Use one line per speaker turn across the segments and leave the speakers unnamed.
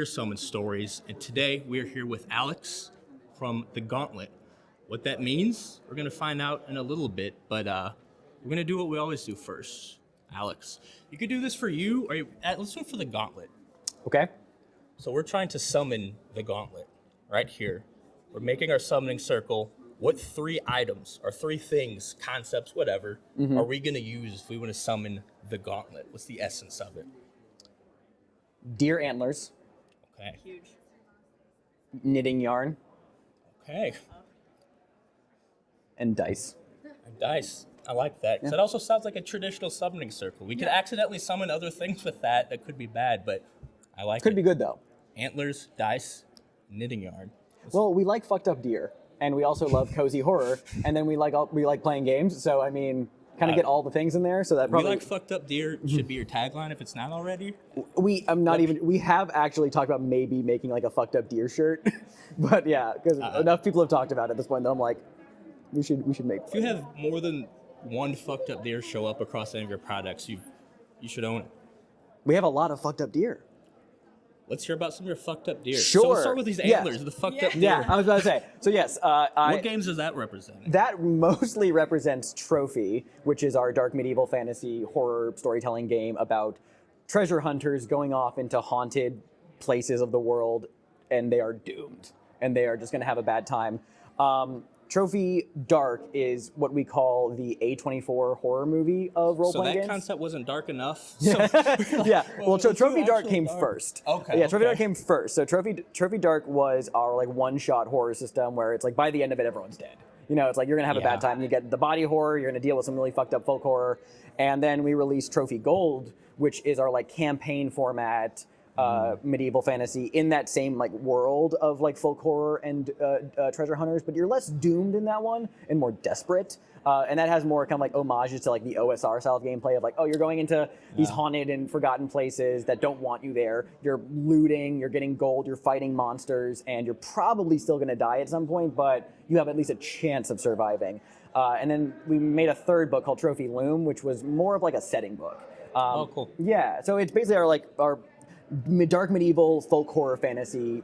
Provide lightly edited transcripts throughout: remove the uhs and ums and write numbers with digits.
we're Summon Stories, and today we're here with Alex from the Gauntlet. What that means, we're gonna find out in a little bit, but we're gonna do what we always do first. Alex, you could do this for you, or let's do it for the Gauntlet.
Okay.
So we're trying to summon the Gauntlet right here. We're making our summoning circle. What 3 items or 3 things, concepts, whatever, are we gonna use if we want to summon the Gauntlet? What's the essence of it?
Deer antlers,
Okay.
Huge.
knitting yarn,
Okay.
and dice.
And dice. I like that. 'Cause it also sounds like a traditional summoning circle. We could accidentally summon other things with that could be bad, but I like it.
Could be good though.
Antlers, dice, knitting yarn.
Well, we like fucked up deer, and we also love cozy horror, and then we like playing games. So I mean, kind of get all the things in there. So that
We
probably
like fucked up deer should be your tagline if it's not already.
we have actually talked about maybe making like a fucked up deer shirt, but yeah, because enough people have talked about it at this point that I'm like, we should make.
If you have more than one fucked up deer show up across any of your products, you should own it.
We have a lot of fucked up deer.
Let's hear about some of your fucked up deer.
Sure.
So let's start with these
Yeah.
antlers, the fucked up deer.
Yeah, I was about to say. So yes,
What games does that represent?
that mostly represents Trophy, which is our dark medieval fantasy horror storytelling game about treasure hunters going off into haunted places of the world, and they are doomed, and they are just going to have a bad time. Trophy Dark is what we call the A24 horror movie of
So
role-playing
that
games.
concept wasn't dark enough.
Yeah, well,
so
Trophy Dark
actually
came
dark.
first.
Okay,
Yeah, Trophy
okay.
Dark came first. So Trophy Dark was our like one-shot horror system where it's like by the end of it, everyone's dead. You know, it's like you're gonna have a bad
Yeah.
time. You get the body horror, you're gonna deal with some really fucked up folk horror, and then we released Trophy Gold, which is our like campaign format. Medieval fantasy in that same like world of like folk horror and treasure hunters, but you're less doomed in that one and more desperate. And that has more kind of like homages to like the OSR style of gameplay of like, oh, you're going into these haunted and forgotten places that don't want you there. You're looting, you're getting gold, you're fighting monsters, and you're probably still going to die at some point, but you have at least a chance of surviving. And then we made a third book called Trophy Loom, which was more of like a setting book.
Oh, cool.
Yeah, so it's basically our dark medieval folk horror fantasy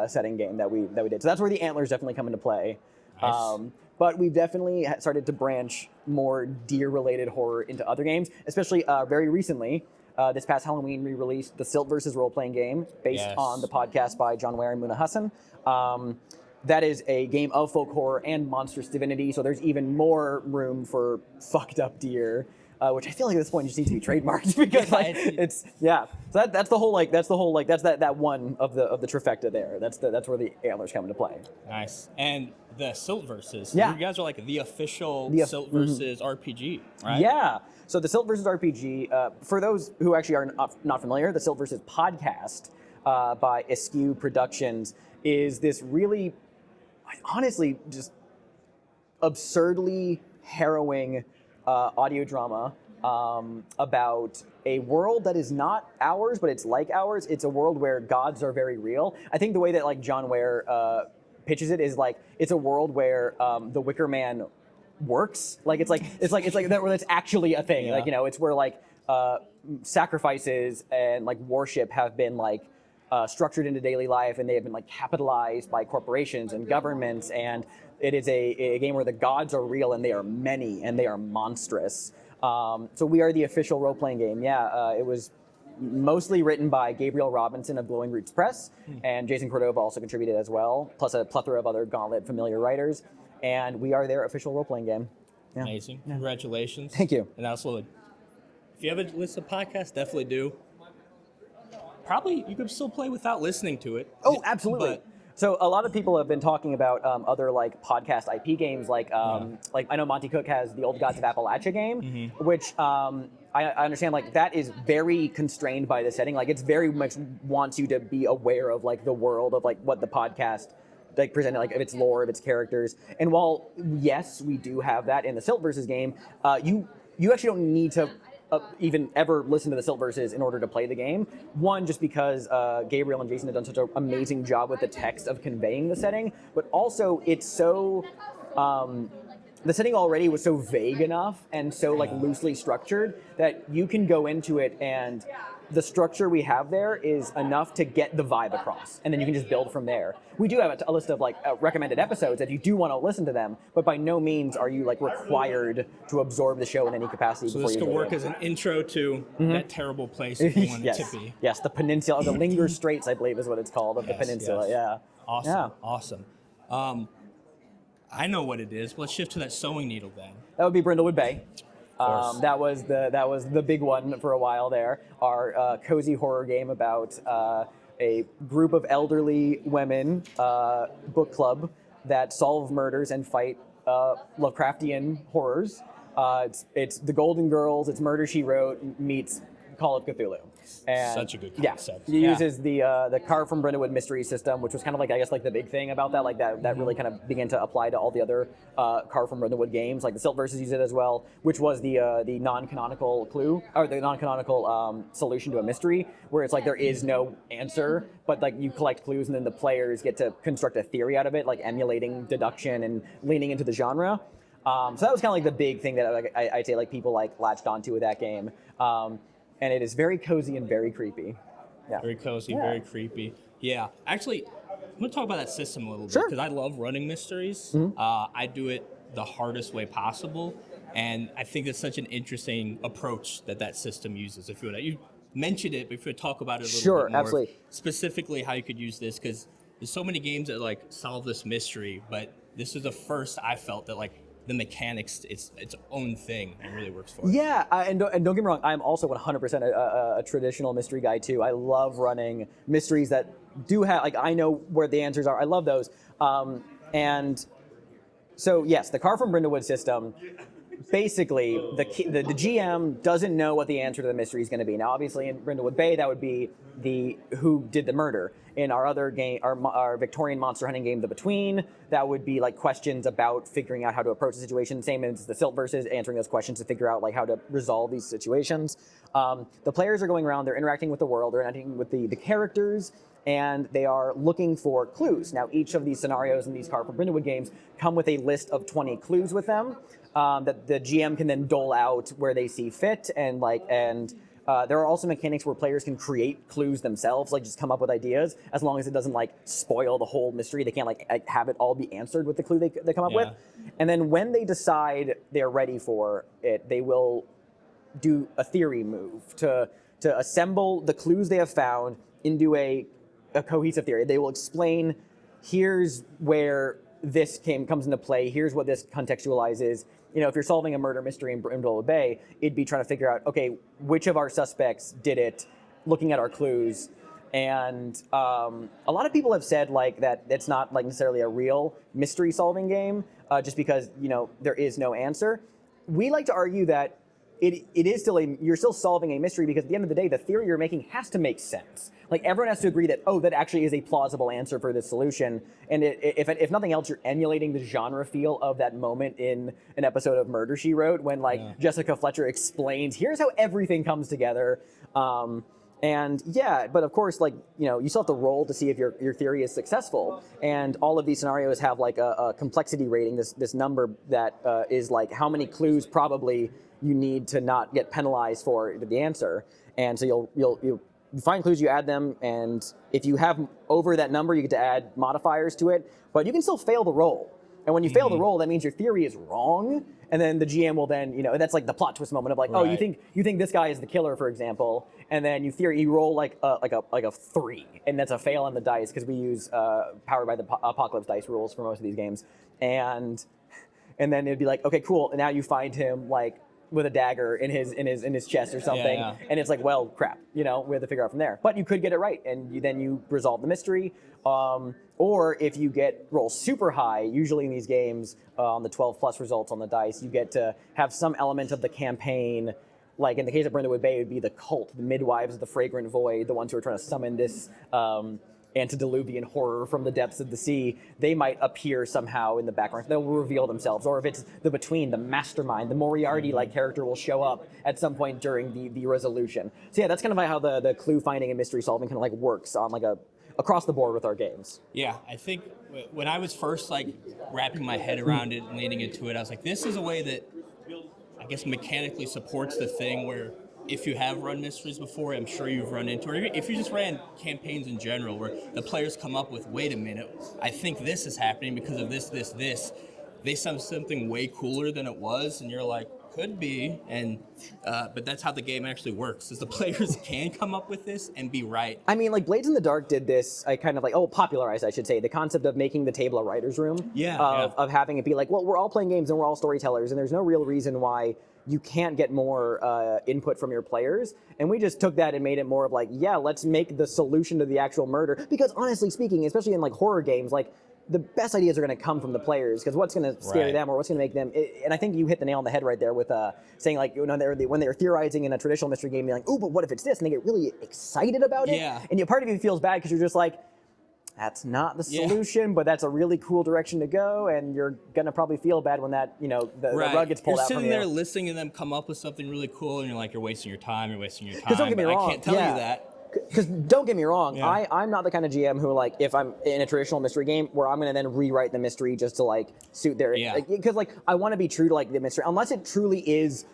setting game that we did. So that's where the antlers definitely come into play.
Nice.
But we've definitely started to branch more deer-related horror into other games, especially very recently. This past Halloween, we released the Silt versus role-playing game based
Yes.
on the podcast by John Ware and Muna Hassan. That is a game of folk horror and monstrous divinity, so there's even more room for fucked up deer. Which I feel like at this point just needs to be trademarked because like it's So that's that one of the trifecta there. That's where the antlers come into play.
Nice. And the Silt versus.
Yeah.
You guys are like the official
The
Silt versus RPG, right?
Yeah. So the Silt versus RPG, for those who actually are not familiar, the Silt versus podcast by Askew Productions is this really, honestly, just absurdly harrowing audio drama about a world that is not ours, but it's like ours. It's a world where gods are very real. I think the way that like John Ware pitches it is like it's a world where the Wicker Man works. Like it's like that where that's actually a thing.
Yeah.
Like, you know, it's where like sacrifices and like worship have been like structured into daily life, and they have been like capitalized by corporations and governments, and it is a game where the gods are real and they are many and they are monstrous. So we are the official role-playing game. Yeah, it was mostly written by Gabriel Robinson of Glowing Roots Press, and Jason Cordova also contributed as well, plus a plethora of other Gauntlet familiar writers. And we are their official role-playing game. Yeah.
Amazing. Congratulations.
Thank you.
And also, if you haven't listened to podcasts, definitely do. Probably you could still play without listening to it.
Oh, absolutely.
But
So a lot of people have been talking about other like podcast IP games, like I know Monty Cook has the Old Gods of Appalachia game, which I understand like that is very constrained by the setting. Like it's very much wants you to be aware of like the world of like what the podcast like presented, like of its lore, of its characters. And while yes, we do have that in the Silt versus game, you actually don't need to even ever listen to the Silt versus in order to play the game. One, just because Gabriel and Jason have done such an amazing job with the text of conveying the setting, but also it's so the setting already was so vague enough and so like loosely structured that you can go into it and the structure we have there is enough to get the vibe across, and then you can just build from there. We do have a list of like recommended episodes if you do want to listen to them, but by no means are you like required to absorb the show in any capacity.
So
before
this
you
could
do
work
it.
as an intro to that terrible place if you want it to be.
Yes, the peninsula, the Linger Straits, I believe is what it's called, of the peninsula.
Yes.
Yeah.
Awesome.
Yeah.
Awesome. I know what it is. Let's shift to that sewing needle then.
That would be Brindlewood Bay.
course.
That was the big one for a while there. Our cozy horror game about a group of elderly women, book club, that solve murders and fight Lovecraftian horrors. It's the Golden Girls. It's Murder, She Wrote meets Call of Cthulhu. And
such a good concept.
It uses the Carve from Brindlewood mystery system, which was kind of like, I guess, like the big thing about that. Like that really kind of began to apply to all the other Carve from Brindlewood games. Like the Siltverses use it as well, which was the non-canonical clue, or the non-canonical solution to a mystery, where it's like there is no answer, but like you collect clues and then the players get to construct a theory out of it, like emulating deduction and leaning into the genre. So that was kind of like the big thing that I'd say like people like latched onto with that game. And it is very cozy and very creepy. Yeah.
Very cozy, very creepy. Yeah. Actually, I'm going to talk about that system a little bit, because I love running mysteries. I do it the hardest way possible, and I think it's such an interesting approach that system uses. If you mentioned it, but if you talk about it a little bit more,
absolutely.
Specifically how you could use this, because there's so many games that like solve this mystery, but this is the first I felt that like the mechanics, it's its own thing and really works for it.
Yeah, and don't get me wrong, I'm also 100% a traditional mystery guy too. I love running mysteries that do have, like, I know where the answers are. I love those. And so yes, the Carve from Brindlewood system, basically the GM doesn't know what the answer to the mystery is going to be. Now, obviously in Brindlewood Bay, that would be the who did the murder. In our other game, our Victorian monster hunting game, The Between, that would be like questions about figuring out how to approach the situation. Same as the Siltverses, answering those questions to figure out like how to resolve these situations. The players are going around, they're interacting with the world, they're interacting with the characters, and they are looking for clues. Now, each of these scenarios in these Carve from Brindlewood games come with a list of 20 clues with them that the GM can then dole out where they see fit, and there are also mechanics where players can create clues themselves, like just come up with ideas, as long as it doesn't like spoil the whole mystery. They can't like have it all be answered with the clue they come up with. And then when they decide they're ready for it, they will do a theory move to assemble the clues they have found into a cohesive theory. They will explain, here's where this comes into play, here's what this contextualizes. You know, if you're solving a murder mystery in Brindlewood Bay, it'd be trying to figure out, okay, which of our suspects did it, looking at our clues. And a lot of people have said like that it's not like necessarily a real mystery solving game, just because, you know, there is no answer. We like to argue that it is still you're still solving a mystery, because at the end of the day, the theory you're making has to make sense. Like everyone has to agree that, oh, that actually is a plausible answer for this solution. And if nothing else, you're emulating the genre feel of that moment in an episode of Murder, She Wrote, when Jessica Fletcher explains, here's how everything comes together. And yeah, but of course, like, you know, you still have to roll to see if your theory is successful. And all of these scenarios have like a complexity rating, this number that is like how many clues probably you need to not get penalized for the answer. And so you'll find clues, you add them, and if you have over that number, you get to add modifiers to it, but you can still fail the roll. And when you fail the roll, that means your theory is wrong, and then the GM will then, you know, that's like the plot twist moment of like, oh, you think this guy is the killer, for example, and then you roll like a 3, and that's a fail on the dice, because we use powered by the Apocalypse dice rules for most of these games, and then it'd be like, okay, cool, and now you find him like with a dagger in his chest or something, and it's like, well, crap, you know, we have to figure out from there. But you could get it right, and then you resolve the mystery. Or if you roll super high, usually in these games, on the 12 plus results on the dice, you get to have some element of the campaign. Like in the case of Brindlewood Bay, it would be the cult, the midwives of the fragrant void, the ones who are trying to summon this antediluvian horror from the depths of the sea. They might appear somehow in the background. They'll reveal themselves. Or if it's the Between, the mastermind, the Moriarty-like character will show up at some point during the resolution. So yeah, that's kind of how the clue finding and mystery solving kind of like works on like across the board with our games.
Yeah, I think when I was first like wrapping my head around it and leaning into it, I was like, this is a way that I guess mechanically supports the thing where if you have run mysteries before, I'm sure you've run into, or if you just ran campaigns in general, where the players come up with, wait a minute, I think this is happening because of this. They said something way cooler than it was, and you're like, could be, and but that's how the game actually works, is the players can come up with this and be right.
I mean, like Blades in the Dark did this, I kind of like, popularized, I should say, the concept of making the table a writer's room. Of having it be like, well, we're all playing games and we're all storytellers, and there's no real reason why you can't get more input from your players. And we just took that and made it more of like, yeah, let's make the solution to the actual murder. Because honestly speaking, especially in like horror games, like the best ideas are going to come from the players, because what's going to scare them or what's going to make them. And I think you hit the nail on the head right there with saying like, when they're theorizing in a traditional mystery game, they're like, oh, but what if it's this? And they get really excited about it. And part of you feels bad because you're just like, that's not the solution, but that's a really cool direction to go, and you're gonna probably feel bad when that, the rug gets pulled out from you.
You're sitting there listening to them come up with something really cool, and you're like, you're wasting your time.
Because don't get me wrong,
I can't tell you that.
Because don't get me wrong, I'm not the kind of GM who, like, if I'm in a traditional mystery game, where I'm gonna then rewrite the mystery just to like suit their, because like I want to be true to like the mystery, unless it truly is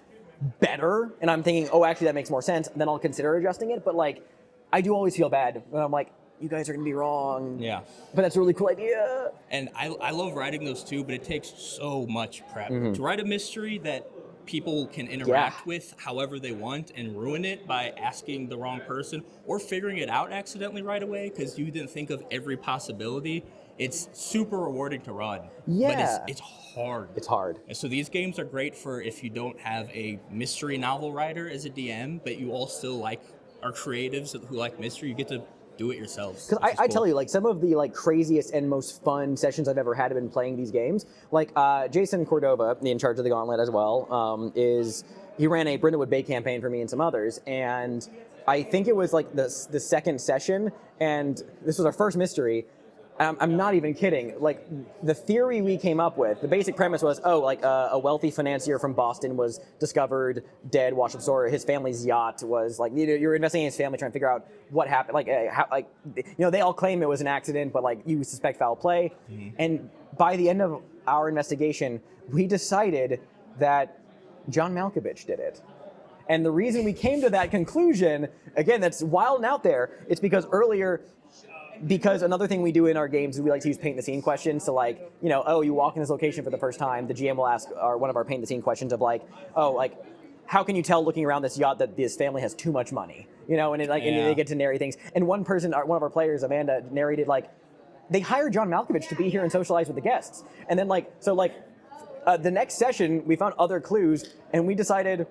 better, and I'm thinking, oh, actually that makes more sense, then I'll consider adjusting it. But like, I do always feel bad when I'm like, you guys are going to be wrong.
Yeah.
But that's a really cool idea.
And I love writing those too, but it takes so much prep. To write a mystery that people can interact with however they want and ruin it by asking the wrong person or figuring it out accidentally right away because you didn't think of every possibility, it's super rewarding to run.
Yeah.
But it's hard.
It's hard.
And so these games are great for if you don't have a mystery novel writer as a DM, but you all still are creatives who like mystery, you get to do it yourselves.
Because I tell you, like, some of the like craziest and most fun sessions I've ever had have been playing these games. Like Jason Cordova, in charge of the Gauntlet as well, he ran a Brindlewood Bay campaign for me and some others, and I think it was like the second session, and this was our first mystery. I'm not even kidding. Like, the theory we came up with, the basic premise was, a wealthy financier from Boston was discovered dead, washed up ashore. His family's yacht was like, you're investigating his family, trying to figure out what happened. Like, they all claim it was an accident, but like you suspect foul play. And by the end of our investigation, we decided that John Malkovich did it. And the reason we came to that conclusion, again, that's wild and out there, it's because another thing we do in our games is we like to use paint the scene questions. So like, you walk in this location for the first time, the GM will ask one of our paint the scene questions of like, how can you tell looking around this yacht that this family has too much money? And they get to narrate things. And one of our players, Amanda, narrated like, they hired John Malkovich to be here and socialize with the guests. And then the next session we found other clues, and we decided,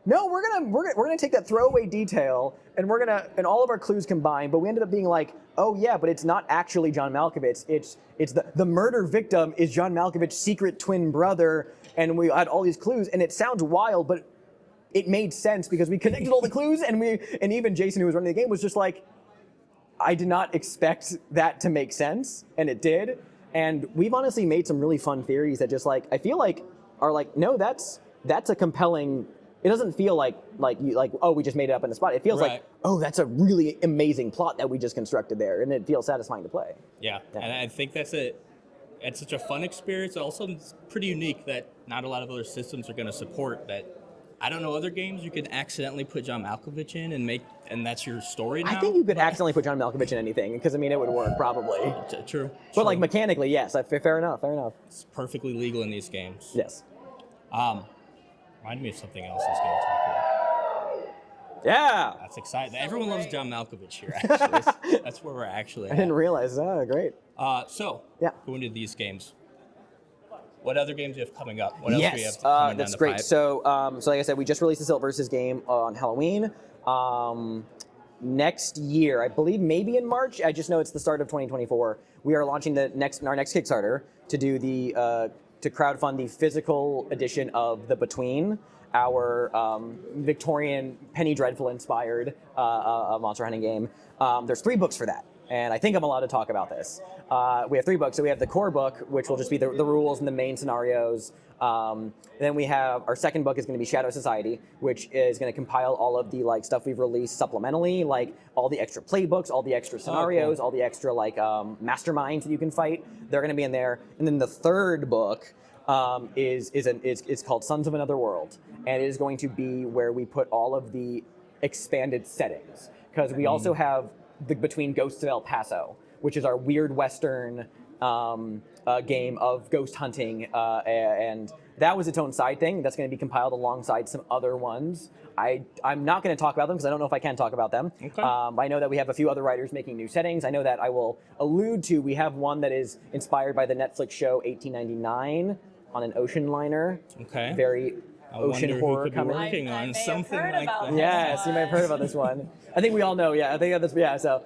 no, we're gonna take that throwaway detail and and all of our clues combined, but we ended up being like, oh yeah, but it's not actually John Malkovich. It's the murder victim is John Malkovich's secret twin brother, and we had all these clues, and it sounds wild, but it made sense because we connected all the clues, and even Jason, who was running the game, was just like, I did not expect that to make sense, and it did. And we've honestly made some really fun theories that just like I feel like are like, no, that's a compelling. It doesn't feel like we just made it up in the spot. It feels like, oh, that's a really amazing plot that we just constructed there, and it feels satisfying to play.
Yeah. And I think it's such a fun experience. Also, it's pretty unique that not a lot of other systems are going to support that. I don't know other games you could accidentally put John Malkovich in and that's your story now.
I think you could accidentally put John Malkovich in anything because it would work probably.
True.
But like mechanically, yes. Fair enough.
It's perfectly legal in these games.
Yes.
Reminded me of something else I was going to talk about.
Yeah.
That's exciting. Everyone loves John Malkovich here, actually. That's where we're actually at.
I didn't realize. Oh, great.
Going to these games. What other games do you have coming up? What else do you have coming down
that's
the
great.
pipe?
So like I said, we just released the Silt Versus game on Halloween. Next year, I believe maybe in March, I just know it's the start of 2024, we are launching our next Kickstarter to do to crowdfund the physical edition of The Between, our Victorian Penny Dreadful inspired monster hunting game. There's 3 books for that. and I think I'm allowed to talk about this. We have 3 books. So we have the core book, which will just be the rules and the main scenarios. Then we have our second book is going to be Shadow Society, which is going to compile all of the like stuff we've released supplementally, like all the extra playbooks, all the extra scenarios, all the extra like masterminds that you can fight. They're going to be in there. And then the third book is called Sons of Another World, and it is going to be where we put all of the expanded settings, because we also have the Between Ghosts of El Paso, which is our weird Western game of ghost hunting, and that was its own side thing. That's going to be compiled alongside some other ones. I'm not going to talk about them because I don't know if I can talk about them.
Okay.
I know that we have a few other writers making new settings. I know that I will allude to, we have one that is inspired by the Netflix show 1899 on an ocean liner.
Okay.
Very ocean horror coming.
Working
I
on
may have
something
heard
like
about
that.
this.
Yes, you may have heard about this one. I think we all know. Yeah, I think that's so.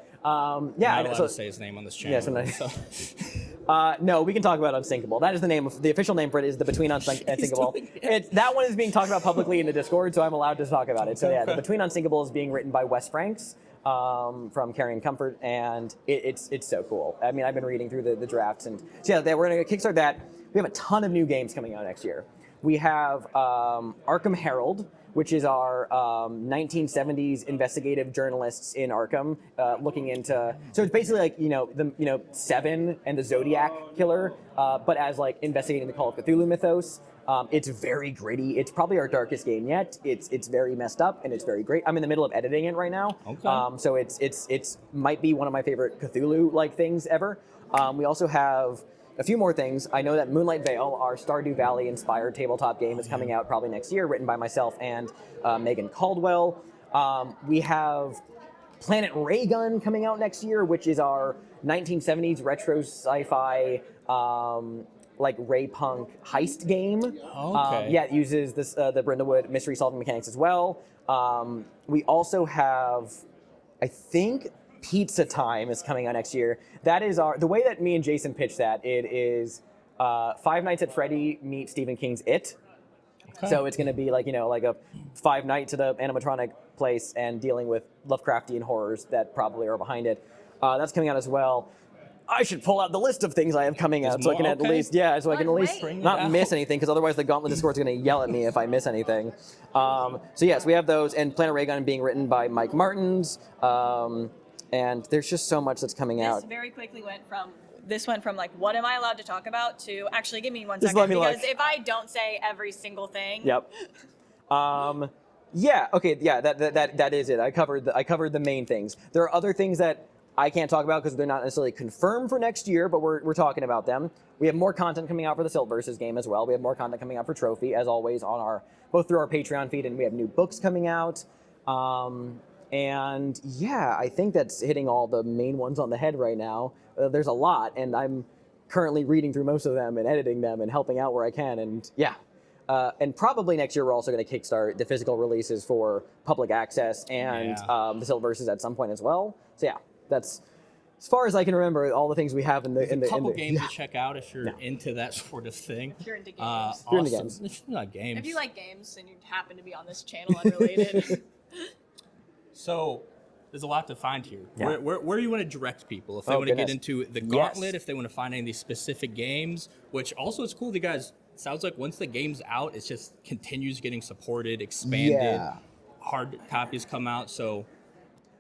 Yeah,
Not allowed to say his name on this channel.
Yes, I'm
so.
no, we can talk about Unsinkable. That is the name. The official name for it is the Between Unsinkable. That one is being talked about publicly in the Discord, so I'm allowed to talk about it. So yeah, the Between Unsinkable is being written by Wes Franks from Carrying Comfort, and it's so cool. I mean, I've been reading through the drafts, and so yeah, we're going to kickstart that. We have a ton of new games coming out next year. We have Arkham Herald, which is our 1970s investigative journalists in Arkham, looking into. So it's basically like Seven and the Zodiac Killer, but as like investigating the Call of Cthulhu mythos. It's very gritty. It's probably our darkest game yet. It's very messed up and it's very great. I'm in the middle of editing it right now.
Okay.
So it's might be one of my favorite Cthulhu like things ever. We also have a few more things. I know that Moonlight Vale, our Stardew Valley inspired tabletop game, is coming out probably next year, written by myself and Megan Caldwell. We have Planet Raygun coming out next year, which is our 1970s retro sci-fi like ray punk heist game.
Okay.
Yeah, it uses this the Brindlewood mystery solving mechanics as well. We also have, I think, Pizza Time is coming out next year. That is the way that me and Jason pitched that. It is Five Nights at Freddy meets Stephen King's It.
Okay.
So it's going to be like a 5 nights at the animatronic place and dealing with Lovecraftian horrors that probably are behind it. That's coming out as well. I should pull out the list of things I have coming out so I can at least so I can at least not miss anything, because otherwise the Gauntlet Discord is going to yell at me if I miss anything. So yes, we have those, and Planet Raygun being written by Mike Martins. And there's just so much that's coming out.
This very quickly went from like, what am I allowed to talk about, to actually give me one
Just
second,
let me
because
look.
if I don't say every single thing.
Yep. Yeah. Okay. Yeah. That is it. I covered the main things. There are other things that I can't talk about because they're not necessarily confirmed for next year, but we're talking about them. We have more content coming out for the Silververses game as well. We have more content coming out for Trophy, as always, on both through our Patreon feed, and we have new books coming out. And yeah, I think that's hitting all the main ones on the head right now. There's a lot, and I'm currently reading through most of them and editing them and helping out where I can. And yeah, and probably next year we're also going to kickstart the physical releases for public access and the Silververses at some point as well. So yeah, that's as far as I can remember all the things we have in the
There's a couple games to check out if you're into that sort of thing.
If you're into games.
If you're into games.
It's not games.
If you like games and you happen to be on this channel unrelated.
So there's a lot to find here.
Yeah.
Where do you want to direct people if they want to get into the Gauntlet,
Yes.
if they want to find any of these specific games, which also is cool. The guys, sounds like once the game's out, it just continues getting supported, expanded, hard copies come out. So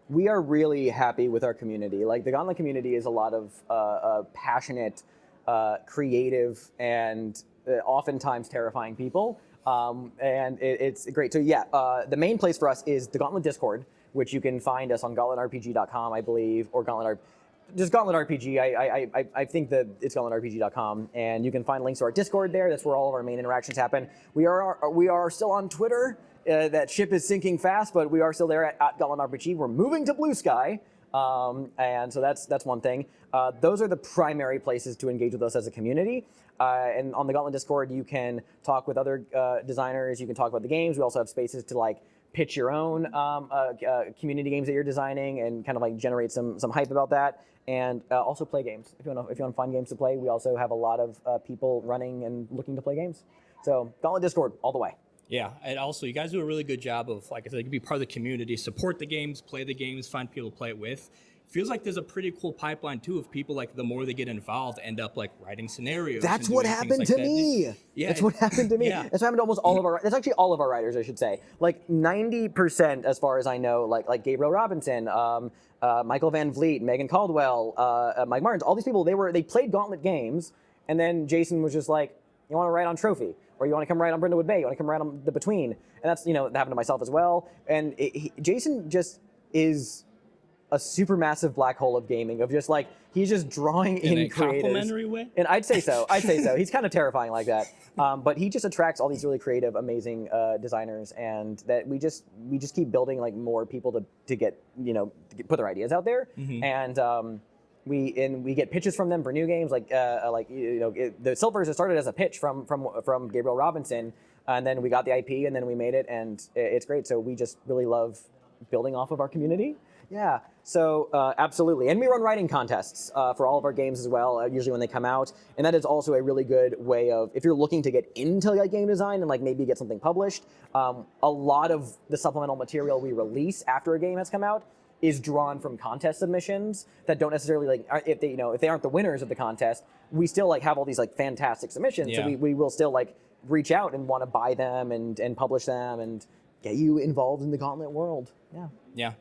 we are really happy with our community. Like the Gauntlet community is a lot of passionate, creative, and oftentimes terrifying people. And it's great. So yeah, the main place for us is the Gauntlet Discord, which you can find us on gauntletrpg.com, I believe, or just Gauntlet RPG. I think that it's gauntletrpg.com, and you can find links to our Discord there. That's where all of our main interactions happen. We are still on Twitter. That ship is sinking fast, but we are still there at Gauntlet RPG. We're moving to Blue Sky, and so that's one thing. Those are the primary places to engage with us as a community. And on the Gauntlet Discord, you can talk with other designers. You can talk about the games. We also have spaces to like pitch your own community games that you're designing and kind of like generate some hype about that. And also play games. If you want to find games to play, we also have a lot of people running and looking to play games. So Gauntlet Discord all the way.
yeah, and also you guys do a really good job of, like I said, you can be part of the community, support the games, play the games, find people to play it with. feels like there's a pretty cool pipeline too of people like the more they get involved end up like writing scenarios.
That's
and
what
doing
happened
things
to
like that.
me.
Yeah,
That's what happened to me.
Yeah.
That's what happened to almost all of our. That's actually all of our writers, I should say. Like 90%, as far as I know, like Gabriel Robinson, Michael Van Vliet, Megan Caldwell, Mike Martins, all these people. They played Gauntlet games, and then Jason was just like, "You want to write on Trophy, or you want to come write on Brindlewood Bay, you want to come write on The Between," and that's that happened to myself as well. And Jason just is a supermassive black hole of gaming, of just like he's just drawing in
a
creators.
complimentary way.
And I'd say so. He's kind of terrifying like that. But he just attracts all these really creative, amazing designers, and that we just keep building like more people to get put their ideas out there. And we get pitches from them for new games. The Silvers started as a pitch from Gabriel Robinson, and then we got the IP, and then we made it, and it's great. So we just really love building off of our community. Yeah, so absolutely. And we run writing contests for all of our games as well, usually when they come out. And that is also a really good way of, if you're looking to get into like game design and like maybe get something published, a lot of the supplemental material we release after a game has come out is drawn from contest submissions that don't necessarily like, if they aren't the winners of the contest, we still like have all these like fantastic submissions.
Yeah.
So we will still like reach out and want to buy them and publish them and get you involved in the Gauntlet world. Yeah.
Yeah.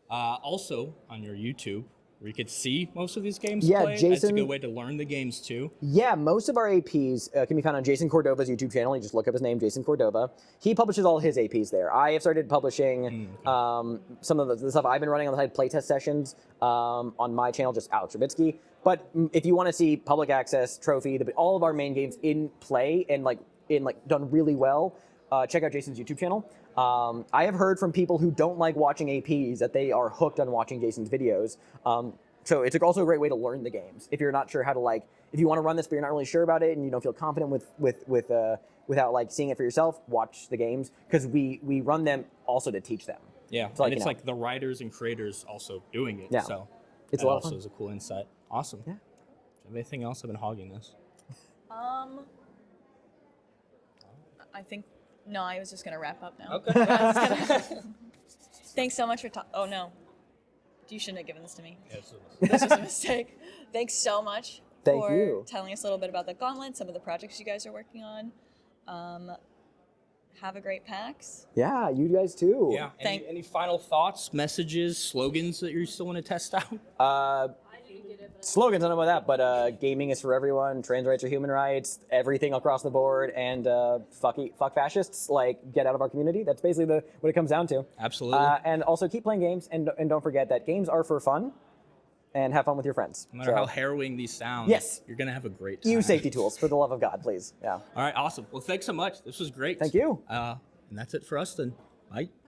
Also, on your YouTube, where you could see most of these games
Yeah,
played. That's a
Jason-
good way to learn the games too.
Yeah, most of our APs can be found on Jason Cordova's YouTube channel. You just look up his name, Jason Cordova. He publishes all his APs there. I have started publishing some of the stuff I've been running on the side, playtest sessions on my channel, just Alex Rybitski. But if you want to see public access, Trophy, all of our main games in play and done really well, check out Jason's YouTube channel. I have heard from people who don't like watching APs that they are hooked on watching Jason's videos. So it's also a great way to learn the games. If you're not sure how to if you want to run this but you're not really sure about it and you don't feel confident without like seeing it for yourself, watch the games, because we run them also to teach them.
Yeah,
So,
and it's like the writers and creators also doing it.
Yeah.
So
It's
that
a lot of
also
fun.
is a cool insight. Awesome.
Yeah.
Do you have anything else? I've been hogging this.
I think no. I was just gonna wrap up now.
Okay.
Thanks so much for oh no, you shouldn't have given this to me.
Yes.
This was a mistake. Thanks so much
Thank
for
you.
telling us a little bit about the Gauntlet, some of the projects you guys are working on. Have a great PAX.
Yeah, you guys too.
Yeah. Any final thoughts, messages, slogans that you still want to test out?
Slogans, I don't know about that, but gaming is for everyone, trans rights are human rights, everything across the board, and fuck fascists, like, get out of our community. That's basically what it comes down to.
Absolutely.
And also keep playing games, and don't forget that games are for fun, and have fun with your friends.
No matter how harrowing these sound,
Yes.
you're going to have a great time.
Use safety tools, for the love of God, please. Yeah.
All right, awesome. Well, thanks so much. This was great.
Thank you.
And that's it for us then. Bye.